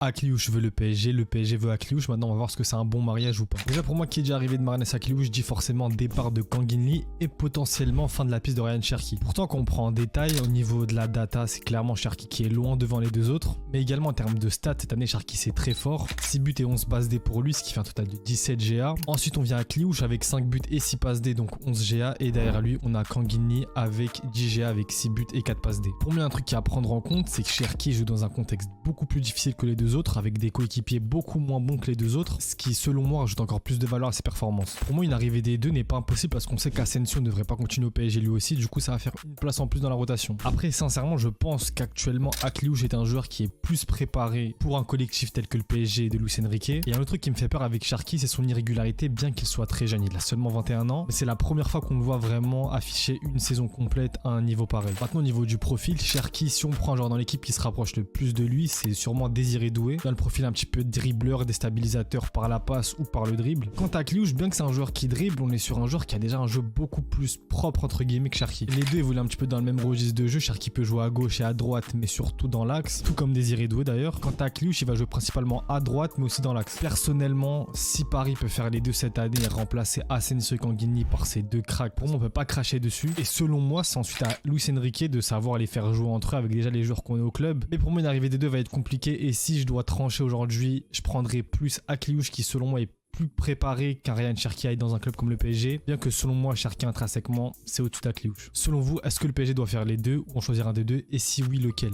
Akliouche veut le PSG veut Akliouche. Maintenant, on va voir ce que c'est un bon mariage ou pas. Déjà, pour moi qui est déjà arrivé de Marnes Akliouche, je dis forcément départ de Kangin Lee et potentiellement fin de la piste de Ryan Cherki. Pourtant, quand on prend en détail, au niveau de la data, c'est clairement Cherki qui est loin devant les deux autres. Mais également en termes de stats, cette année, Cherki c'est très fort. 6 buts et 11 passes D pour lui, ce qui fait un total de 17 GA. Ensuite, on vient à Akliouche avec 5 buts et 6 passes D, donc 11 GA. Et derrière lui, on a Kangin Lee avec 10 GA avec 6 buts et 4 passes D. Pour moi, un truc à prendre en compte, c'est que Cherki joue dans un contexte beaucoup plus difficile que les deux autres, avec des coéquipiers beaucoup moins bons que les deux autres, ce qui selon moi rajoute encore plus de valeur à ses performances. Pour moi, une arrivée des deux n'est pas impossible parce qu'on sait qu'Asensio ne devrait pas continuer au PSG lui aussi, du coup ça va faire une place en plus dans la rotation. Après, sincèrement, je pense qu'actuellement Akliouche est un joueur qui est plus préparé pour un collectif tel que le PSG de Luis Enrique. Et un autre truc qui me fait peur avec Cherki, c'est son irrégularité, bien qu'il soit très jeune. Il a seulement 21 ans, mais c'est la première fois qu'on le voit vraiment afficher une saison complète à un niveau pareil. Maintenant, au niveau du profil, Cherki, si on prend un joueur dans l'équipe qui se rapproche le plus de lui, c'est sûrement Désiré Doué. Dans le profil un petit peu dribbleur, déstabilisateur par la passe ou par le dribble. Quant à Akliouche, bien que c'est un joueur qui dribble, on est sur un joueur qui a déjà un jeu beaucoup plus propre entre guillemets que Cherki. Les deux évoluent un petit peu dans le même registre de jeu. Cherki peut jouer à gauche et à droite, mais surtout dans l'axe, tout comme Désiré Doué d'ailleurs. Quant à Akliouche, il va jouer principalement à droite, mais aussi dans l'axe. Personnellement, si Paris peut faire les deux cette année et remplacer Asensio et Kangin Lee par ces deux cracks, pour moi on peut pas cracher dessus. Et selon moi, c'est ensuite à Luis Enrique de savoir les faire jouer entre eux avec déjà les joueurs qu'on a au club. Mais pour moi, une arrivée des deux va être compliquée. Et si je dois trancher aujourd'hui, je prendrais plus Akliouche qui selon moi est plus préparé qu'un Ryan Cherki aille dans un club comme le PSG, bien que selon moi Cherki intrinsèquement c'est au-dessus d'Akliouche. Selon vous, est-ce que le PSG doit faire les deux ou en choisir un des deux, et si oui, lequel?